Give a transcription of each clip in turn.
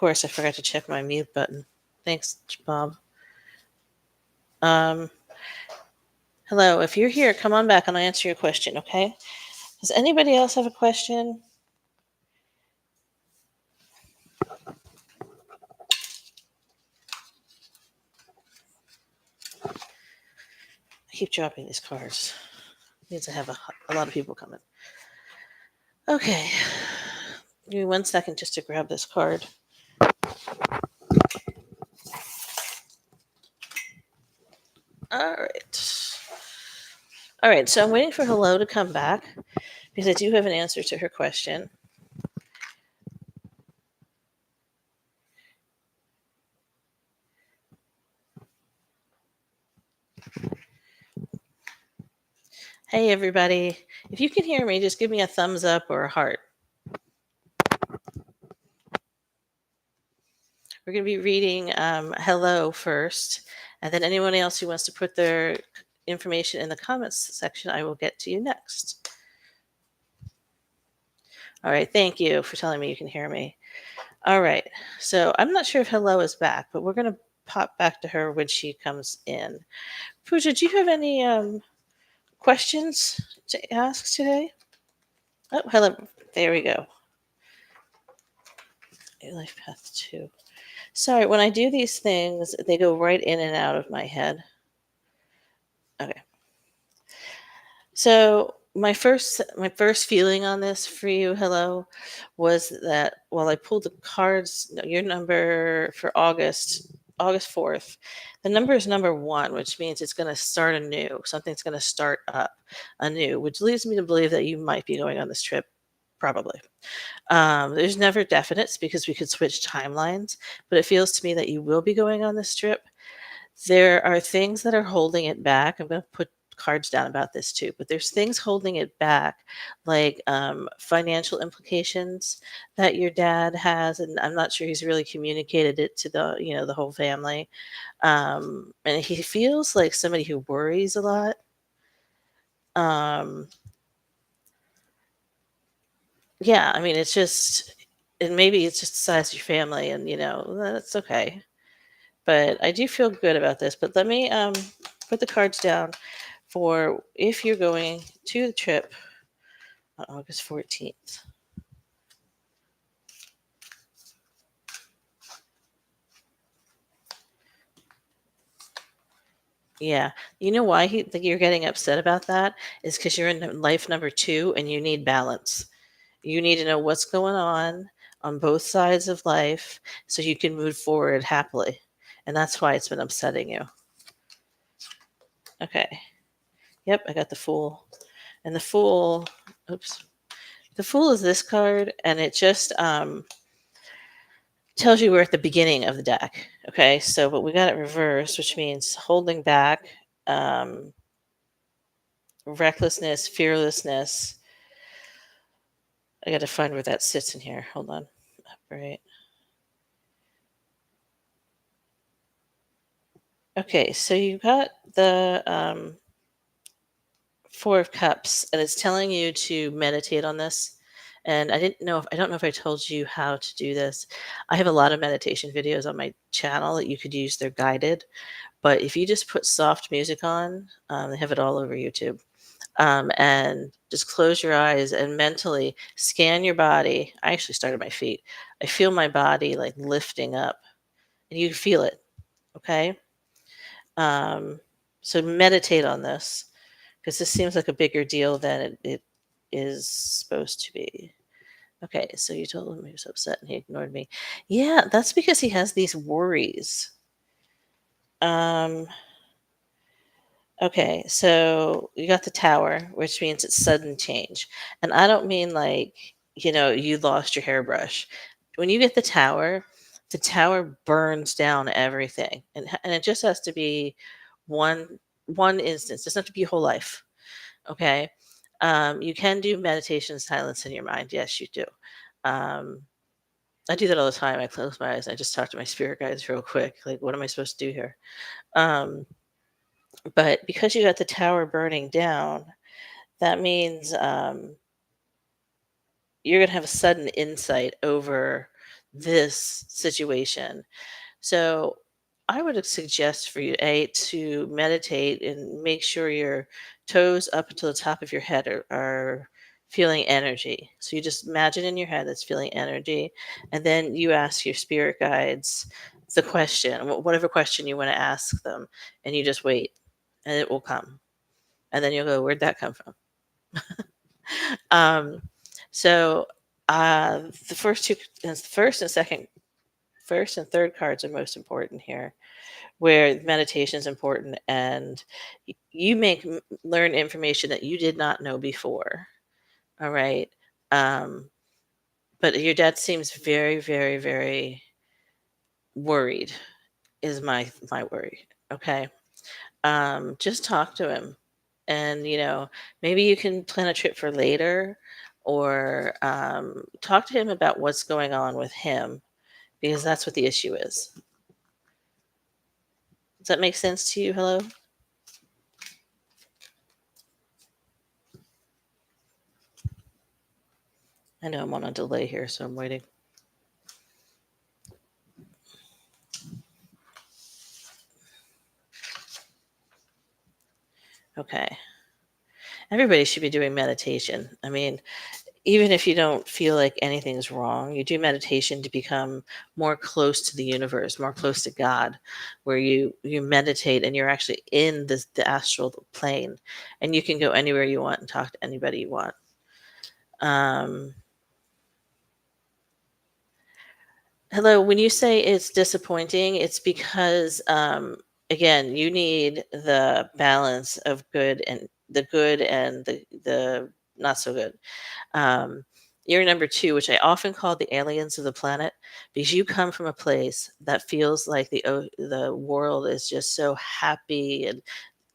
course, I forgot to check my mute button. Thanks, Bob. Um, Hello. If you're here, come on back and I'll answer your question, okay? Does anybody else have a question? I keep dropping these cards. Means I have a lot of people coming. Okay. Give me 1 second just to grab this card. All right. All right. So I'm waiting for Hello to come back because I do have an answer to her question. Hey, everybody. If you can hear me, just give me a thumbs up or a heart. We're going to be reading Hello first, and then anyone else who wants to put their information in the comments section, I will get to you next. All right. Thank you for telling me you can hear me. All right. So I'm not sure if Hello is back, but we're going to pop back to her when she comes in. Pooja, do you have any questions to ask today? Oh, hello. There we go. Life path 2. Sorry, when I do these things, they go right in and out of my head. Okay. So my first feeling on this for you, Hello, was that while I pulled the cards, your number for August 4th, the number is number 1, which means it's going to start anew. Something's going to start up anew, which leads me to believe that you might be going on this trip. Probably. There's never definites because we could switch timelines, but it feels to me that you will be going on this trip. There are things that are holding it back. I'm going to put cards down about this too, but there's things holding it back, like financial implications that your dad has, and I'm not sure he's really communicated it to the whole family. And he feels like somebody who worries a lot. Yeah, I mean, it's just, and maybe it's just the size of your family, and that's okay. But I do feel good about this. But let me put the cards down for if you're going to the trip on August 14th. Yeah. You know why you're getting upset about that? Is because you're in life number 2 and you need balance. You need to know what's going on both sides of life so you can move forward happily. And that's why it's been upsetting you. Okay. Yep, I got the Fool. And the Fool, oops. The Fool is this card, and it just tells you we're at the beginning of the deck. Okay, so but we got it reversed, which means holding back, recklessness, fearlessness. I got to find where that sits in here. Hold on. Right. Okay, so you got the 4 of Cups, and it's telling you to meditate on this. And I don't know if I told you how to do this. I have a lot of meditation videos on my channel that you could use. They're guided. But if you just put soft music on, they have it all over YouTube, and just close your eyes and mentally scan your body. I actually started my feet. I feel my body like lifting up, and you feel it. Okay. Um, so meditate on this because this seems like a bigger deal than it is supposed to be. Okay, so you told him he was upset and he ignored me. Yeah, that's because he has these worries. Um, Okay, so you got the Tower, which means it's sudden change. And I don't mean like, you lost your hairbrush. When you get the tower burns down everything. And it just has to be one instance. It doesn't have to be your whole life. Okay. You can do meditation silence in your mind. Yes, you do. Um, I do that all the time. I close my eyes and I just talk to my spirit guides real quick. Like, what am I supposed to do here? Um, but because you got the tower burning down, that means you're going to have a sudden insight over this situation. So I would suggest for you, A, to meditate and make sure your toes up until the top of your head are feeling energy. So you just imagine in your head that's feeling energy. And then you ask your spirit guides the question, whatever question you want to ask them, and you just wait and it will come. And then you'll go, where'd that come from? Um, so the first and second, first and third cards are most important here, where meditation is important, and you learn information that you did not know before. All right. Um, but your dad seems very, very, very worried. Is my worry. Okay. Just talk to him, and maybe you can plan a trip for later, or talk to him about what's going on with him, because that's what the issue is. Does that make sense to you? Hello. I know I'm on a delay here, so I'm waiting. Okay. Everybody should be doing meditation. I mean, even if you don't feel like anything's wrong, you do meditation to become more close to the universe, more close to God, where you meditate and you're actually in the astral plane, and you can go anywhere you want and talk to anybody you want. Um, Hello, when you say it's disappointing, it's because again, you need the balance of good and the not so good. Um, you're number two, which I often call the aliens of the planet, because you come from a place that feels like the world is just so happy and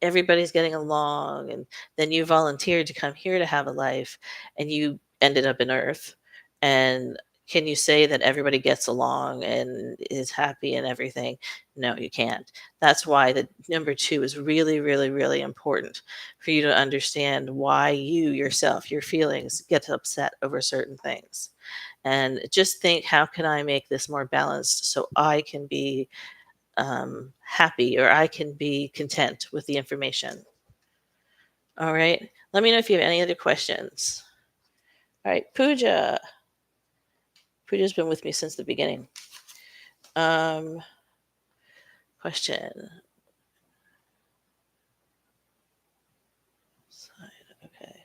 everybody's getting along, and then you volunteered to come here to have a life, and you ended up in Earth. And can you say that everybody gets along and is happy and everything? No, you can't. That's why the number two is really, really, really important, for you to understand why you yourself, your feelings, get upset over certain things. And just think, how can I make this more balanced so I can be happy, or I can be content with the information? All right. Let me know if you have any other questions. All right. Pooja. Pooja's been with me since the beginning. Um, question. Okay.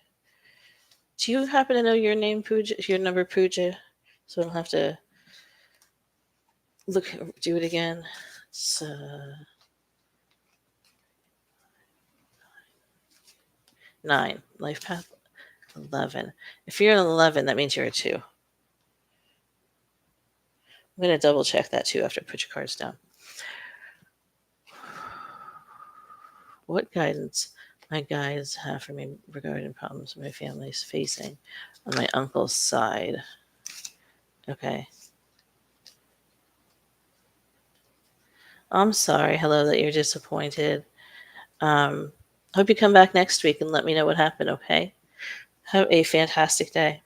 Do you happen to know your name, Pooja? Your number, Pooja? So I don't have to do it again. It's 9. Life path 11. If you're an 11, that means you're a 2. I'm going to double check that too after I put your cards down. What guidance my guides have for me regarding problems my family is facing on my uncle's side? Okay. I'm sorry, hello, that you're disappointed. Hope you come back next week and let me know what happened, okay? Have a fantastic day.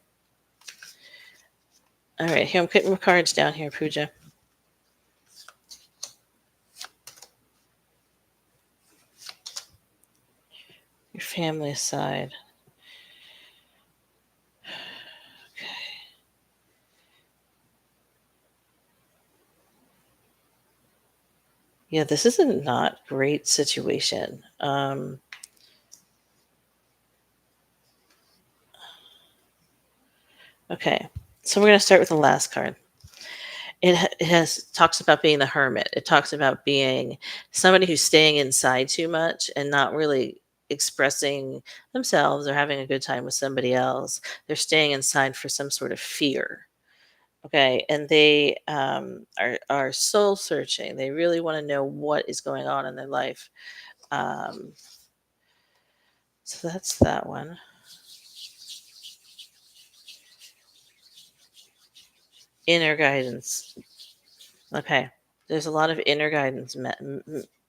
All right, here, I'm putting my cards down here, Pooja. Your family side. Okay. Yeah, this is a not great situation. Okay, so we're going to start with the last card. It has talks about being the hermit. It talks about being somebody who's staying inside too much and not really expressing themselves or having a good time with somebody else. They're staying inside for some sort of fear. Okay, and they are soul searching. They really want to know what is going on in their life. Um, so that's that one. Inner guidance. Okay. There's a lot of inner guidance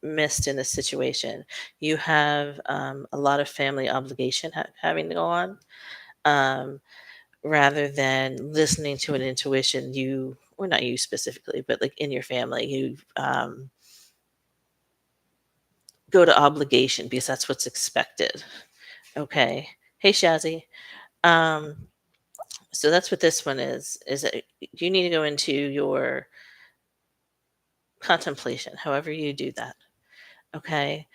missed in this situation. You have a lot of family obligation having to go on, um, rather than listening to an intuition. You or not you specifically, but like in your family, you go to obligation because that's what's expected. Okay. Hey, Shazzy. Um, so that's what this one is that you need to go into your contemplation, however you do that. Okay.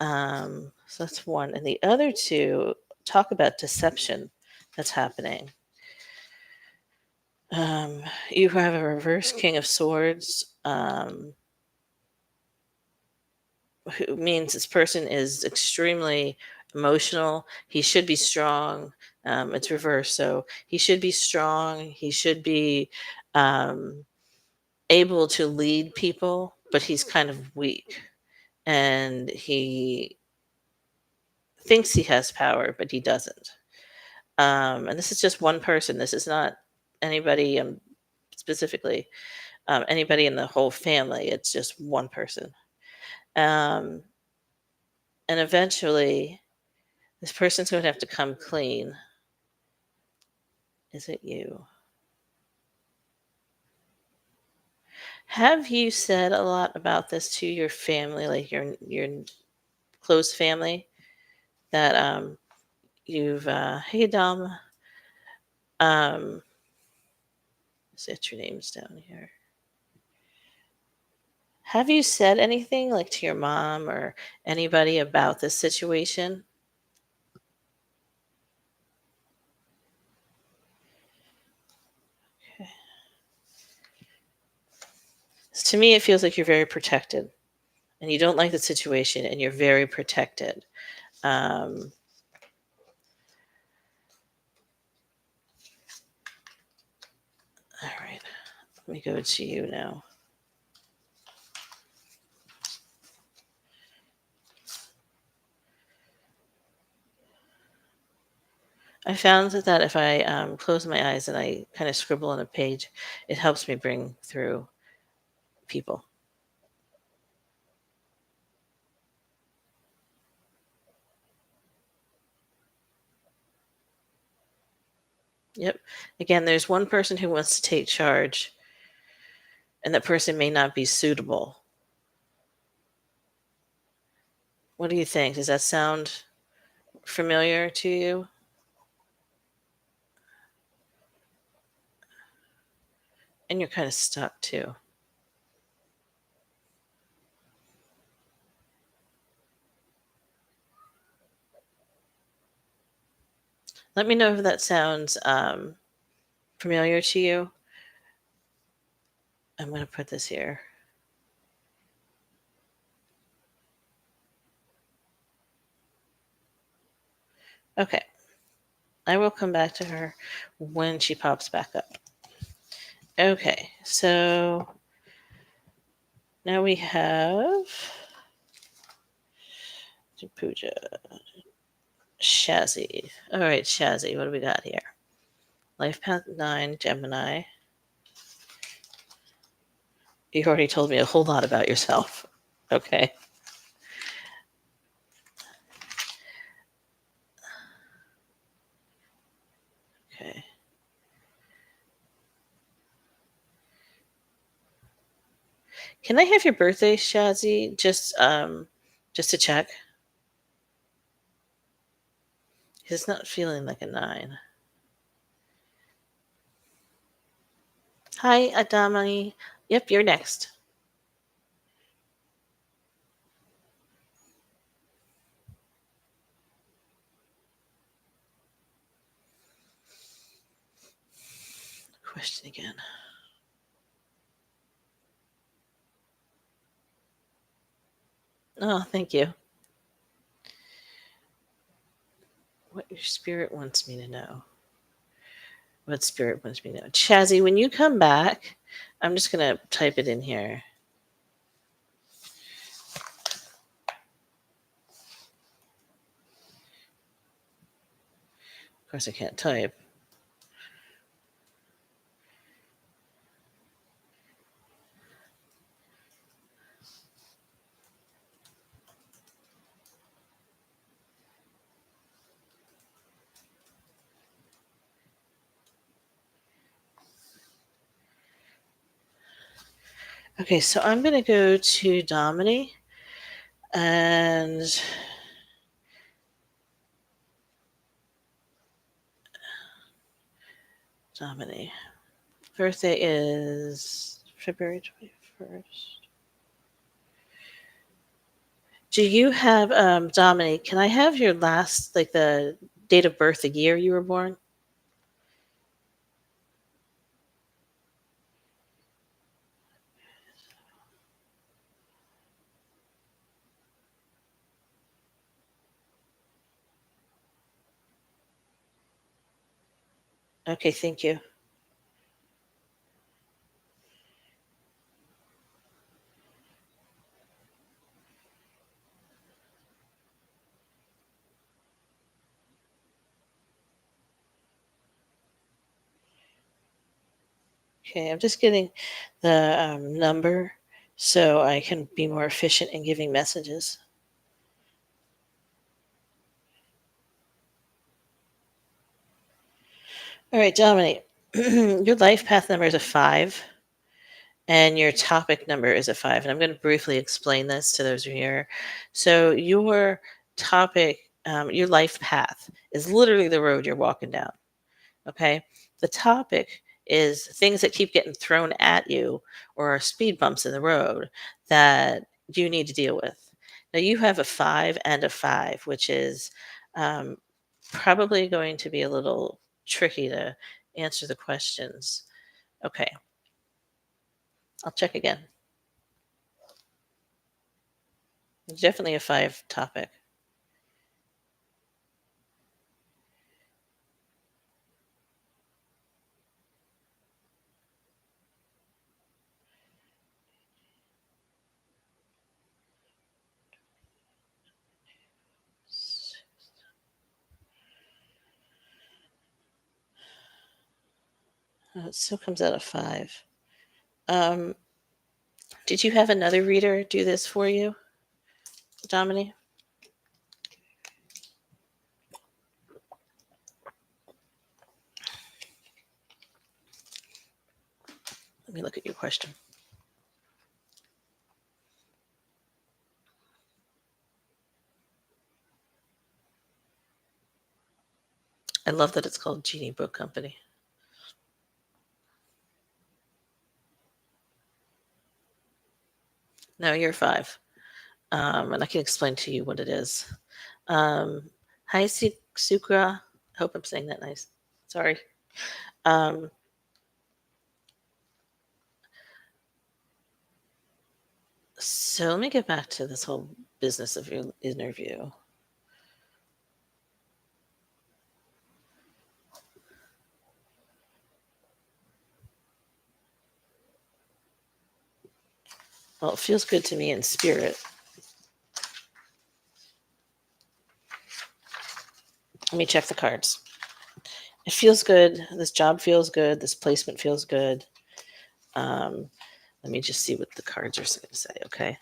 So that's one. And the other two talk about deception that's happening. Um, you have a reverse King of Swords, who means this person is extremely emotional. He should be strong. It's reversed. So he should be strong. He should be um, able to lead people, but he's kind of weak. And he thinks he has power, but he doesn't. And this is just one person. This is not anybody specifically, anybody in the whole family. It's just one person. Um, and eventually, this person's going to have to come clean. Is it you? Have you said a lot about this to your family, like your close family, that you've hey Dom, set your names down here. Have you said anything like to your mom or anybody about this situation? Okay. To me, it feels like you're very protected, and you don't like the situation, and you're very protected. Um, all right, let me go to you now. I found that if I close my eyes and I kind of scribble on a page, it helps me bring through people. Yep. Again, there's one person who wants to take charge, and that person may not be suitable. What do you think? Does that sound familiar to you? And you're kind of stuck too. Let me know if that sounds familiar to you. I'm going to put this here. Okay. I will come back to her when she pops back up. Okay. So now we have Puja. Shazzy. All right, Shazzy, what do we got here? Life Path 9, Gemini. You already told me a whole lot about yourself. Okay. Okay. Can I have your birthday, Shazzy? Just to check. Because it's not feeling like a 9. Hi, Adamani. Yep, you're next. Question again. Oh, thank you. What your spirit wants me to know. What spirit wants me to know. Chazzy, when you come back, I'm just going to type it in here. Of course, I can't type. Okay, so I'm going to go to Domini and Domini. Birthday is February 21st. Do you have, Domini, can I have your last, like the date of birth, the year you were born? Okay, thank you. Okay, I'm just getting the number so I can be more efficient in giving messages. All right, Dominic, your life path number is a 5, and your topic number is a 5. And I'm going to briefly explain this to those who are here. So, your topic, your life path is literally the road you're walking down. Okay. The topic is things that keep getting thrown at you or speed bumps in the road that you need to deal with. Now, you have a 5 and a 5, which is um, probably going to be a little tricky to answer the questions. Okay. I'll check again. It's definitely a 5 topic. It still comes out a 5. Um, did you have another reader do this for you, Dominique? Let me look at your question. I love that it's called Genie Book Company. No, you're 5. And I can explain to you what it is. Hi, Sukra. I hope I'm saying that nice. Sorry. Um, so let me get back to this whole business of your interview. Well, it feels good to me in spirit. Let me check the cards. It feels good. This job feels good. This placement feels good. Um, let me just see what the cards are going to say, okay?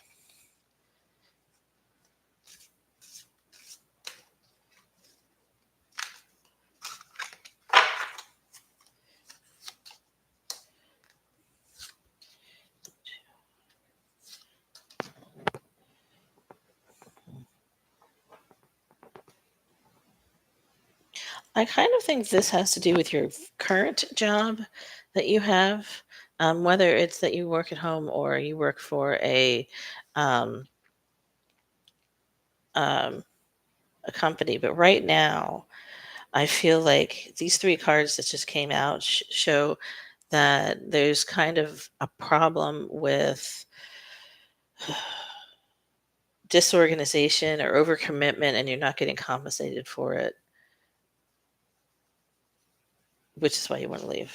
I kind of think this has to do with your current job that you have, whether it's that you work at home or you work for um, um, a company. But right now, I feel like these 3 cards that just came out show that there's kind of a problem with disorganization or overcommitment, and you're not getting compensated for it, which is why you want to leave.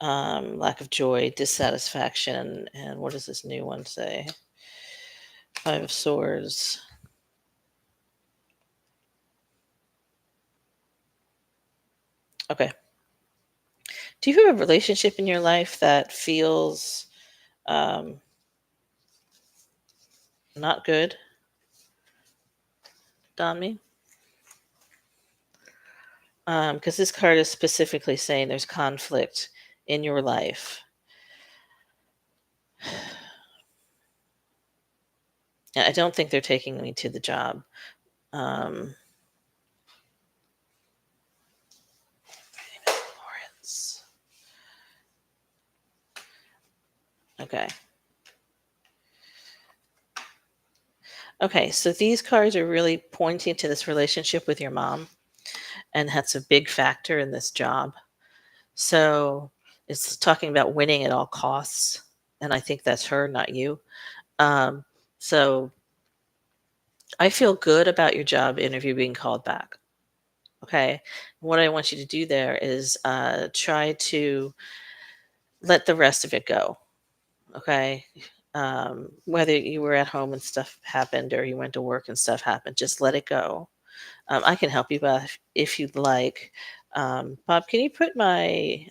Lack of joy, dissatisfaction, and what does this new one say? 5 of Swords. Okay. Do you have a relationship in your life that feels um, not good, Dami? Because this card is specifically saying there's conflict in your life. I don't think they're taking me to the job. Um, Lawrence. Okay. Okay. So these cards are really pointing to this relationship with your mom, and that's a big factor in this job. So it's talking about winning at all costs. And I think that's her, not you. Um, so I feel good about your job interview being called back. Okay. What I want you to do there is try to let the rest of it go. Okay. Whether you were at home and stuff happened or you went to work and stuff happened, just let it go. I can help you, Bob, if you'd like. Bob, can you put my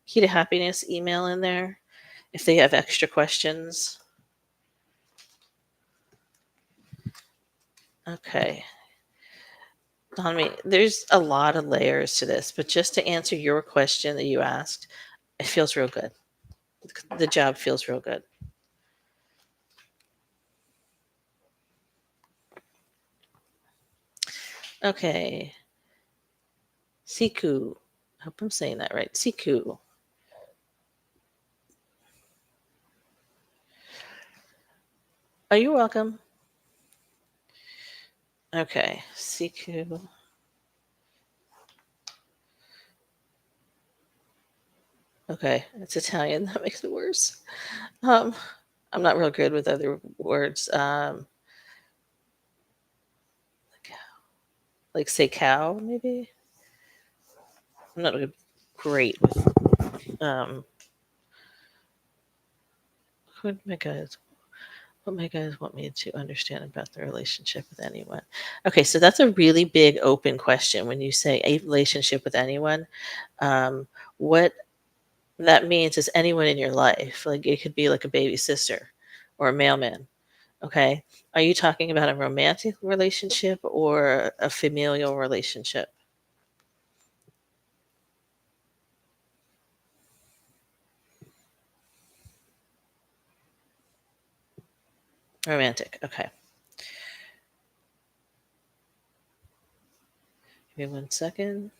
Key to Happiness email in there if they have extra questions? Okay. Donnie, there's a lot of layers to this, but just to answer your question that you asked, it feels real good. The job feels real good. Okay. Siku. I hope I'm saying that right. Siku. Are you welcome? Okay. Siku. Okay. It's Italian. That makes it worse. Um, I'm not real good with other words. Like say cow, maybe. I'm not really great with what my guys what my guys want me to understand about the relationship with anyone. Okay, so that's a really big open question when you say a relationship with anyone. What that means is anyone in your life. Like it could be like a baby sister or a mailman. Okay. Are you talking about a romantic relationship or a familial relationship? Romantic. Okay. Give me 1 second.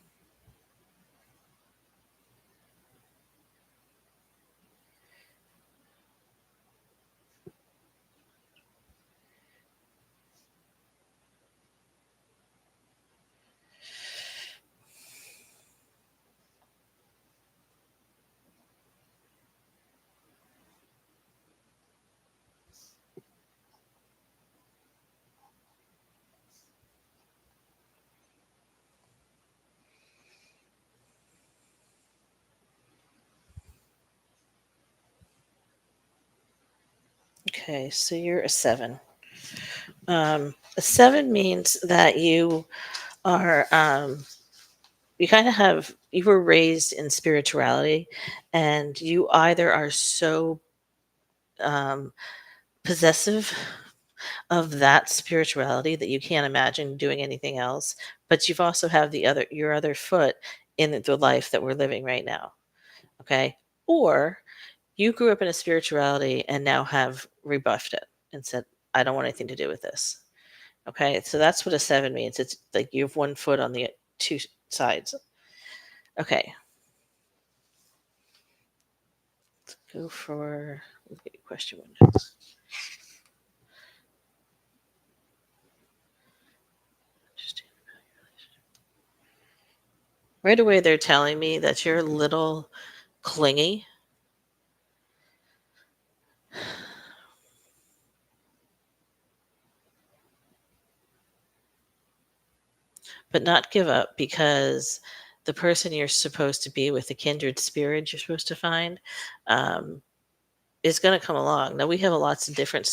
Okay, so you're a seven. A seven means that are you kind of have you were raised in spirituality, and you either are so um, possessive of that spirituality that you can't imagine doing anything else, but you've also have the other your other foot in the life that we're living right now. Okay, or you grew up in a spirituality and now have rebuffed it and said, "I don't want anything to do with this." Okay, so that's what a seven means. It's like you have one foot on the two sides. Okay, go for let's get question one next. Right away, they're telling me that you're a little clingy, but not give up because the person you're supposed to be with, the kindred spirit you're supposed to find, um, is going to come along. Now we have lots of different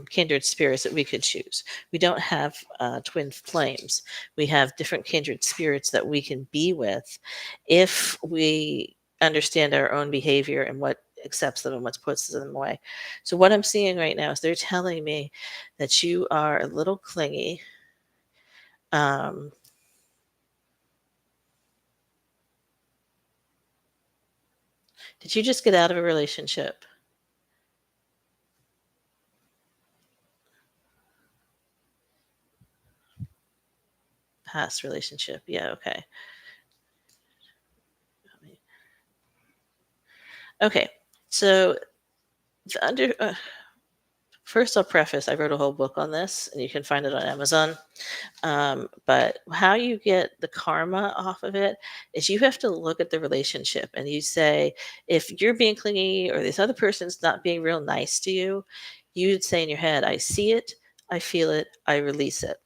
kindred spirits that we could choose. We don't have twin flames. We have different kindred spirits that we can be with if we understand our own behavior and what accepts them and what puts them away. So what I'm seeing right now is they're telling me that you are a little clingy. Um, Did you just get out of a relationship? Past relationship. Yeah, okay. Okay. So the under first I'll preface I wrote a whole book on this and you can find it on Amazon. But how you get the karma off of it is you have to look at the relationship and you say, if you're being clingy or this other person's not being real nice to you, you'd say in your head, I see it, I feel it, I release it.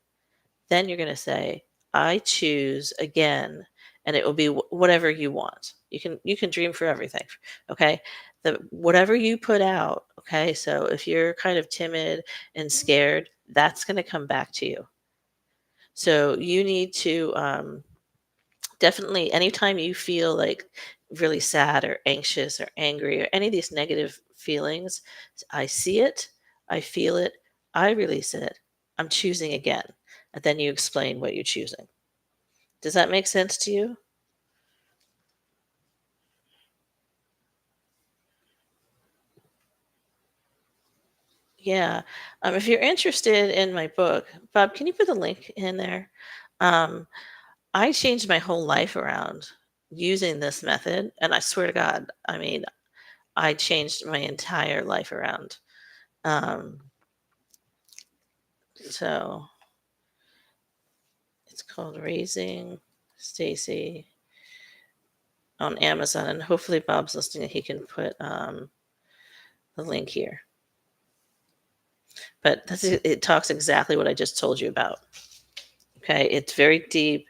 Then you're going to say, I choose again, and it will be whatever you want. You can dream for everything. Okay. The whatever you put out. Okay. So if you're kind of timid and scared, that's going to come back to you. So you need to definitely, anytime you feel like really sad or anxious or angry or any of these negative feelings, I see it, I feel it, I release it, I'm choosing again. And then you explain what you're choosing. Does that make sense to you? Yeah. If you're interested in my book, Bob, can you put the link in there? Um, I changed my whole life around using this method. And I swear to God, I mean, I changed my entire life around. Um, so it's called Raising Stacy on Amazon, and hopefully Bob's listening and he can put the link here. But it talks exactly what I just told you about. Okay, it's very deep.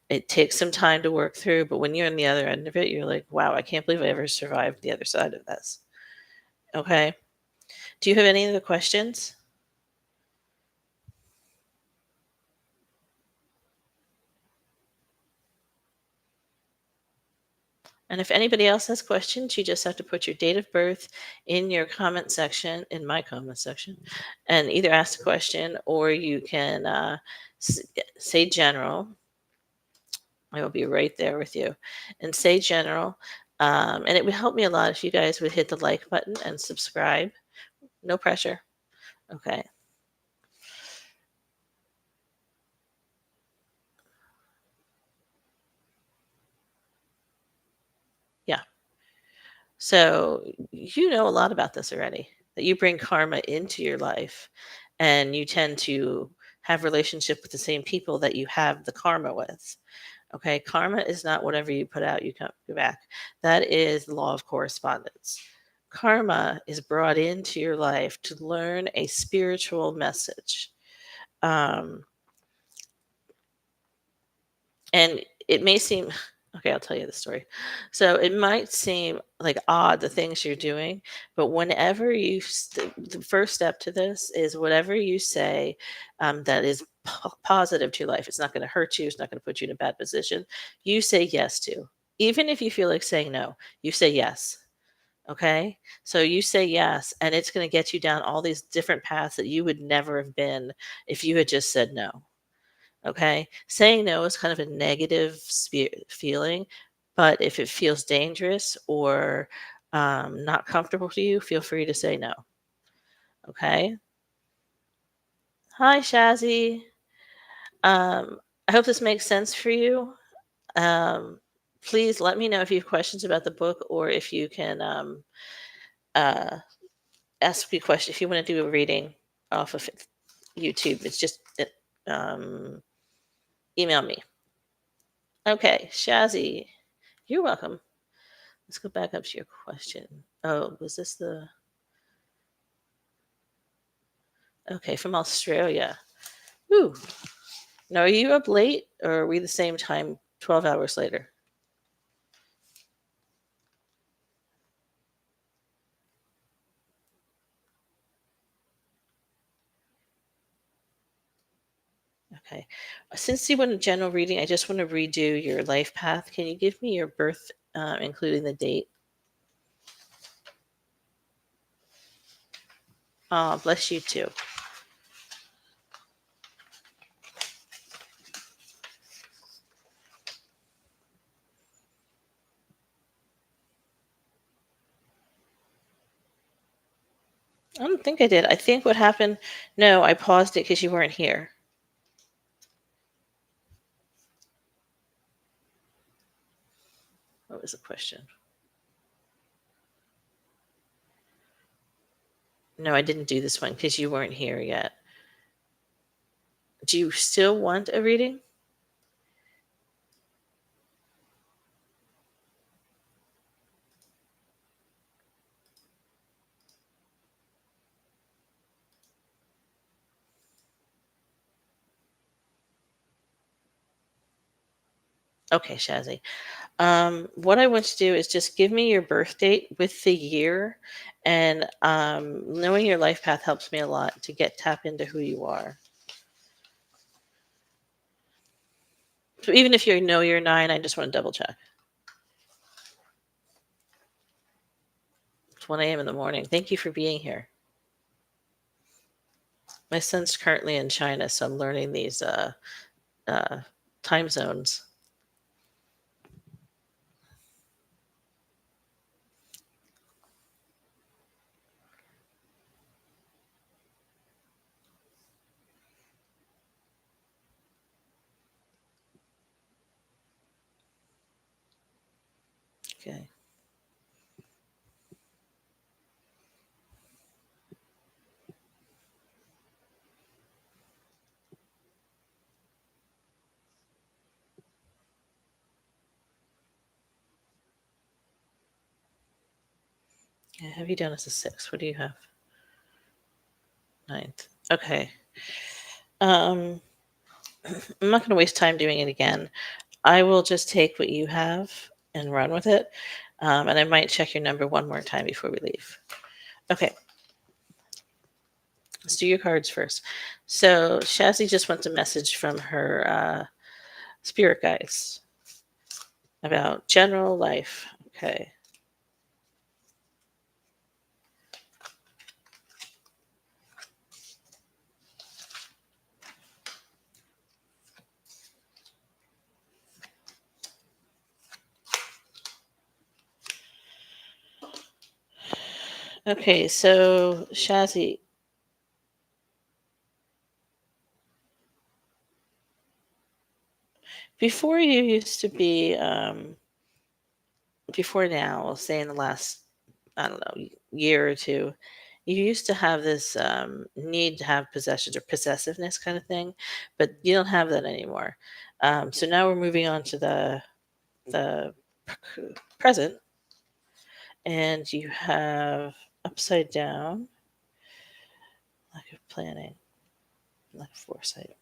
It takes some time to work through, but when you're on the other end of it, you're like, wow, I can't believe I ever survived the other side of this. Okay. Do you have any other questions? And if anybody else has questions, you just have to put your date of birth in your comment section, in my comment section, and either ask a question or you can say general. I will be right there with you and say general. And it would help me a lot if you guys would hit the like button and subscribe. No pressure. Okay. Yeah. So you know a lot about this already, that you bring karma into your life and you tend to have relationship with the same people that you have the karma with. Okay, karma is not whatever you put out, you come back. That is the law of correspondence. Karma is brought into your life to learn a spiritual message. Um, and it may seem okay, I'll tell you the story. So it might seem like odd the things you're doing, but whenever the first step to this is whatever you say that is positive to your life, it's not going to hurt you, it's not going to put you in a bad position, you say yes to. Even if you feel like saying no, you say yes. Okay. So you say yes, and it's going to get you down all these different paths that you would never have been if you had just said no. Okay. Saying no is kind of a negative feeling, but if it feels dangerous or not comfortable to you, feel free to say no. Okay. Hi, Shazzy. I hope this makes sense for you. Um, Please let me know if you have questions about the book or if you can uh, ask me a question. If you want to do a reading off of YouTube, it's just um, email me. Okay, Shazzy, you're welcome. Let's go back up to your question. Oh, was this the okay from Australia? Ooh. Now, are you up late or are we the same time, 12 hours later? Okay. Since you want a general reading, I just want to redo your life path. Can you give me your birth, including the date? Oh, bless you too. I don't think I did. I think what happened, no, I paused it because you weren't here. What was the question? No, I didn't do this one because you weren't here yet. Do you still want a reading? Okay, Shazzy. What I want you to do is just give me your birth date with the year, and knowing your life path helps me a lot to get tap into who you are. So even if you know you're 9, I just want to double check. It's 1 a.m. in the morning. Thank you for being here. My son's currently in China, so I'm learning these uh, time zones. Okay. Yeah, have you done as a 6? What do you have? Ninth. Okay. Um, I'm not going to waste time doing it again. I will just take what you have and run with it. And I might check your number one more time before we leave. Okay, let's do your cards first. So Shazzy just wants a message from her spirit guides about general life. Okay. Okay, so Shazzy, before you used to be, before now, I'll say in the last, I don't know, year or two, you used to have this need to have possessions or possessiveness kind of thing, but you don't have that anymore. So now we're moving on to the present, and you have upside down, lack of planning, lack of foresight.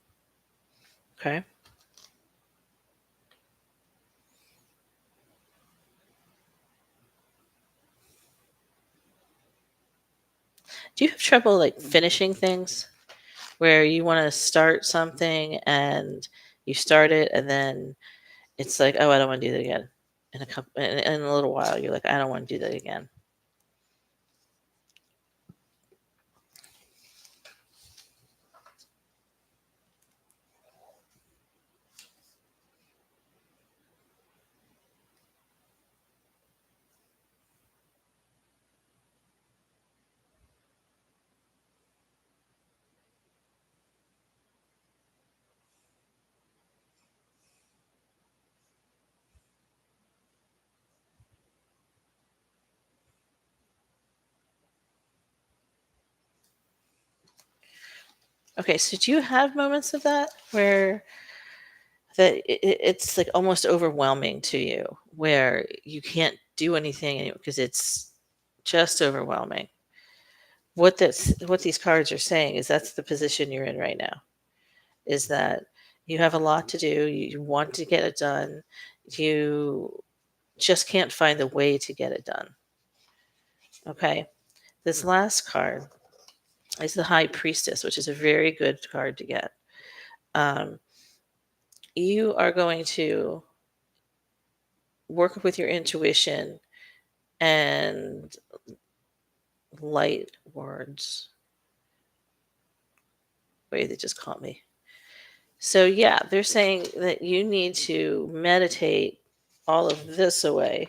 Okay. Do you have trouble like finishing things where you want to start something and you start it and then it's like, oh, I don't want to do that again. In a little while, you're like, I don't want to do that again. Okay, so do you have moments of that where it's like almost overwhelming to you, where you can't do anything anymore because it's just overwhelming? What these cards are saying is that's the position you're in right now. Is that you have a lot to do, you want to get it done, you just can't find the way to get it done. Okay. This last card is the High Priestess, which is a very good card to get. Um, you are going to work with your intuition and light words. Wait, they just caught me. So, yeah, they're saying that you need to meditate all of this away,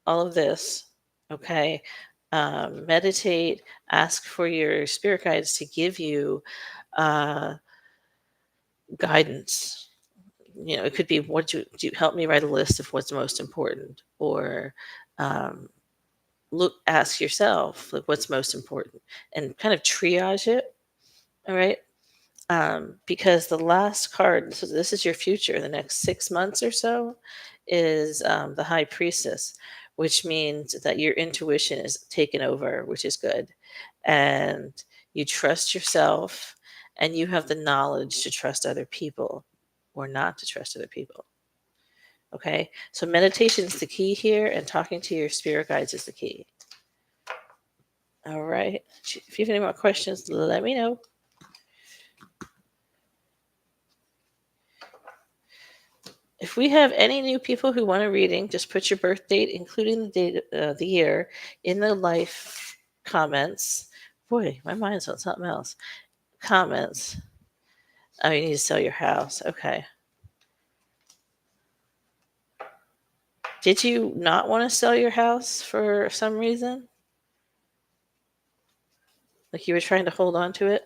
all of this, okay? Meditate, ask for your spirit guides to give you uh, guidance. It could be, what do you help me write a list of what's most important, or um, ask yourself, like, what's most important, and kind of triage it. All right. Because the last card, so this is your future, the next 6 months or so, is the High Priestess, which means that your intuition is taken over, which is good. And you trust yourself, and you have the knowledge to trust other people or not to trust other people. Okay. So meditation is the key here, and talking to your spirit guides is the key. All right. If you have any more questions, let me know. If we have any new people who want a reading, just put your birth date, including the date, the year, in the life comments. Boy, my mind's on something else. Comments. Oh, you need to sell your house. Okay. Did you not want to sell your house for some reason? Like, you were trying to hold on to it?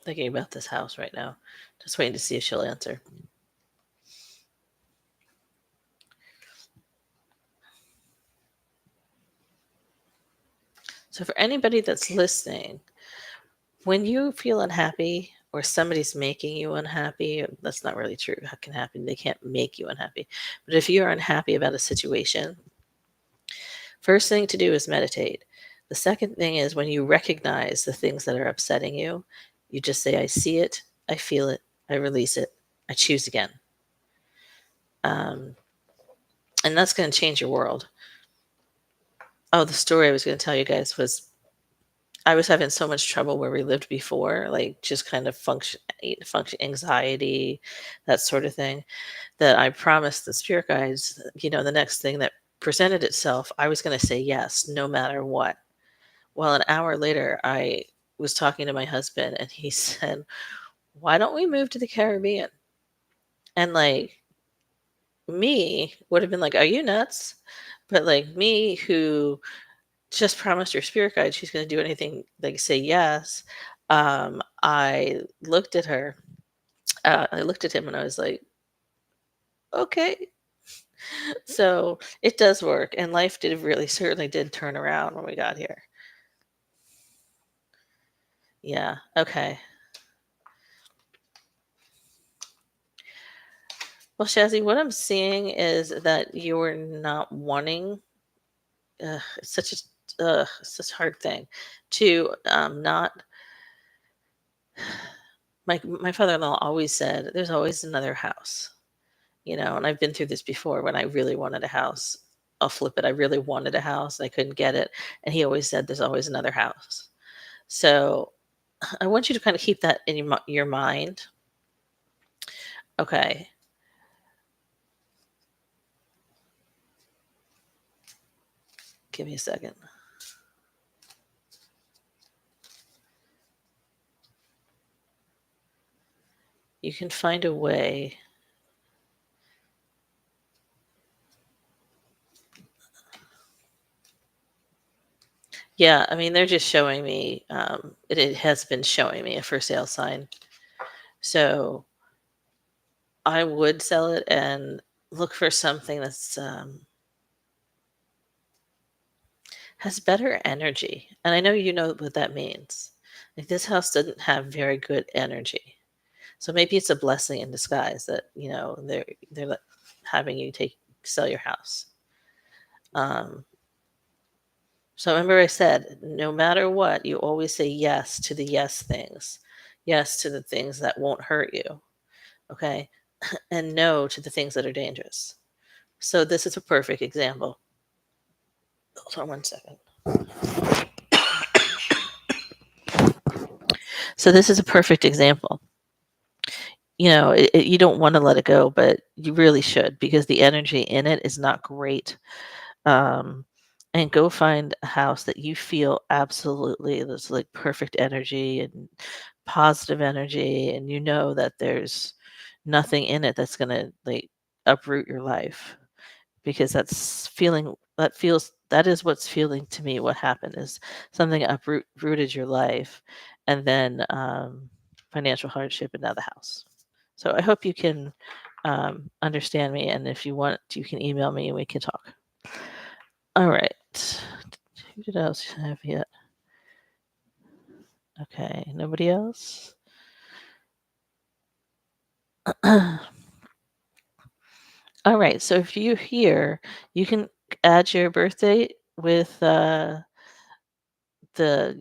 Thinking about this house right now. Just waiting to see if she'll answer. So, for anybody that's listening, when you feel unhappy or somebody's making you unhappy, that's not really true. How can happen? They can't make you unhappy. But if you're unhappy about a situation, first thing to do is meditate. The second thing is, when you recognize the things that are upsetting you, you just say, I see it, I feel it, I release it, I choose again. And that's going to change your world. Oh, the story I was going to tell you guys was, I was having so much trouble where we lived before, like just kind of function anxiety, that sort of thing, that I promised the spirit guides, the next thing that presented itself, I was going to say yes, no matter what. Well, an hour later, I was talking to my husband, and he said, why don't we move to the Caribbean? And like, me would have been like, are you nuts? But like, me, who just promised her spirit guide she's going to do anything, like say yes, I looked at her, I looked at him, and I was like, okay. So it does work, and life certainly did turn around when we got here. Yeah. Okay. Well, Shazzy, what I'm seeing is that you're not wanting. It's such a hard thing to not. My father-in-law always said, "There's always another house," and I've been through this before. When I really wanted a house, I'll flip it. I really wanted a house, and I couldn't get it, and he always said, "There's always another house." So I want you to kind of keep that in your mind. Okay. Give me a second. You can find a way. Yeah, I mean, they're just showing me, it has been showing me a for sale sign. So I would sell it and look for something that's has better energy. And I know you know what that means. Like, this house doesn't have very good energy. So maybe it's a blessing in disguise that, they're having you sell your house. So remember, I said, no matter what, you always say yes to the yes things. Yes to the things that won't hurt you. Okay. And no to the things that are dangerous. So this is a perfect example. Hold on one second. So this is a perfect example. You don't want to let it go, but you really should, because the energy in it is not great. Um, and go find a house that you feel absolutely there's like perfect energy and positive energy, and you know that there's nothing in it that's gonna like uproot your life, because that is what's feeling to me. What happened is something uprooted your life, and then financial hardship in another house. So I hope you can understand me, and if you want, you can email me and we can talk. All right. Who did else have yet? Okay, nobody else. All right. So if you're here, you can add your birthday with the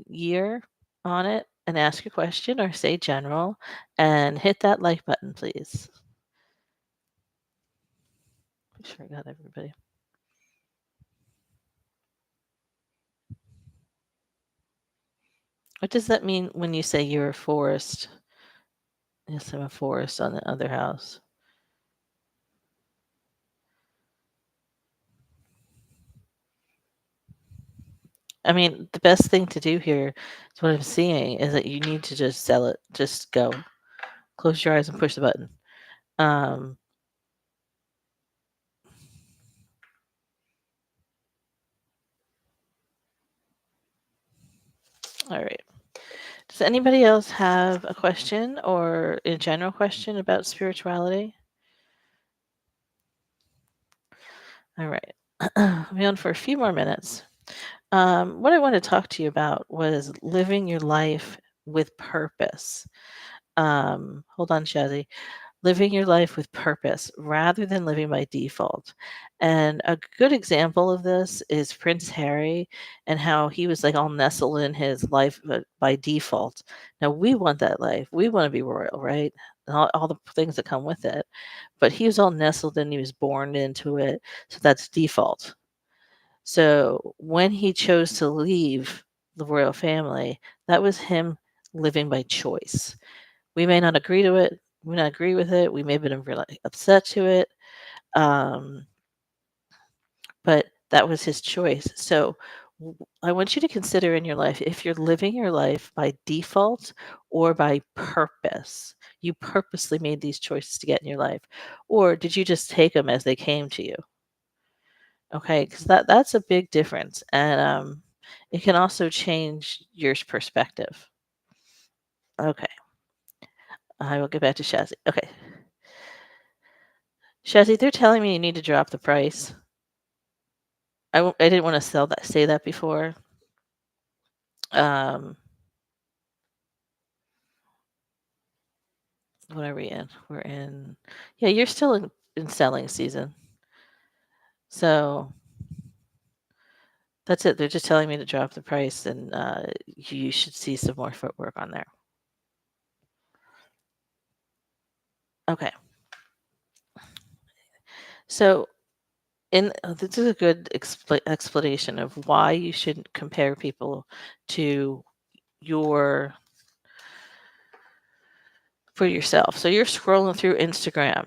year on it and ask your question or say general and hit that like button, please. Make sure I got everybody. What does that mean when you say you're a forest? Yes, I'm a forest on the other house. I mean, the best thing to do here is what I'm seeing is that you need to just sell it. Just go. Close your eyes and push the button. Um, all right. Does anybody else have a question or a general question about spirituality? All right. I'll be on for a few more minutes. What I want to talk to you about was living your life with purpose. Hold on, Shazzy. Living your life with purpose rather than living by default. And a good example of this is Prince Harry and how he was like all nestled in his life by default. Now we want that life. We want to be royal, right? And all the things that come with it. But he was all nestled in, he was born into it. So that's default. So when he chose to leave the royal family, that was him living by choice. We may not agree to it. We may not agree with it. We may have been really upset to it. Um, but that was his choice. So I want you to consider in your life if you're living your life by default or by purpose. You purposely made these choices to get in your life, or did you just take them as they came to you? Okay, because that's a big difference, and it can also change your perspective. Okay, I will get back to Shazzy. Okay, Shazzy, they're telling me you need to drop the price. I didn't want to say that before. Um, what are we in? We're in, yeah, you're still in selling season. So that's it. They're just telling me to drop the price, and you should see some more footwork on there. Okay. So this is a good explanation of why you shouldn't compare people to your for yourself. So you're scrolling through Instagram.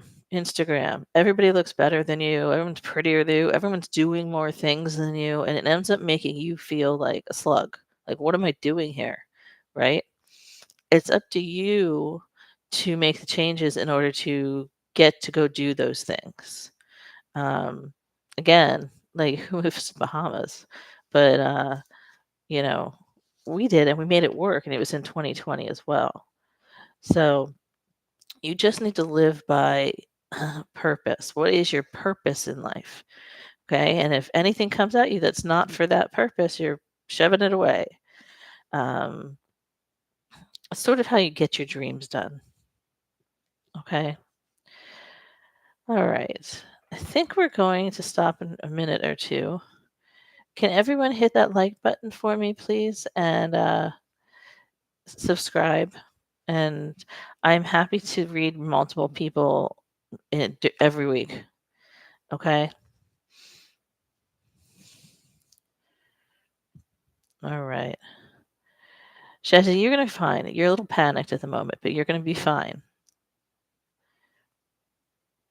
Everybody looks better than you. Everyone's prettier than you. Everyone's doing more things than you, and it ends up making you feel like a slug. Like, what am I doing here? Right? It's up to you to make the changes in order to get to go do those things. Um, Again, like who moves to Bahamas? But you know, we did, and we made it work, and it was in 2020 as well. So you just need to live by purpose. What is your purpose in life? Okay. And if anything comes at you that's not for that purpose, you're shoving it away. Um, it's sort of how you get your dreams done. Okay. All right. I think we're going to stop in a minute or two. Can everyone hit that like button for me, please? And subscribe. And I'm happy to read multiple people every week. Okay. All right. Shazzy, you're going to be fine. You're a little panicked at the moment, but you're going to be fine.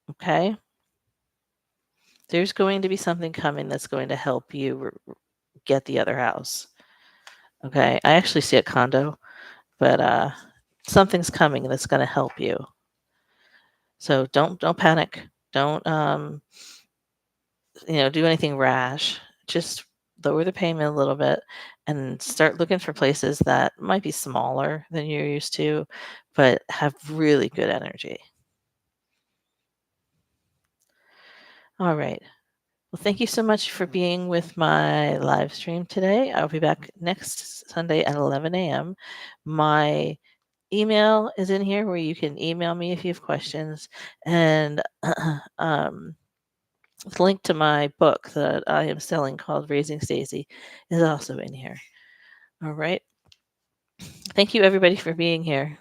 Okay? There's going to be something coming that's going to help you get the other house. Okay? I actually see a condo, but something's coming that's going to help you. So don't panic. Don't do anything rash. Just lower the payment a little bit and start looking for places that might be smaller than you're used to, but have really good energy. All right. Well, thank you so much for being with my live stream today. I'll be back next Sunday at 11 a.m. My email is in here where you can email me if you have questions. And the link to my book that I am selling called Raising Stacy is also in here. All right. Thank you, everybody, for being here.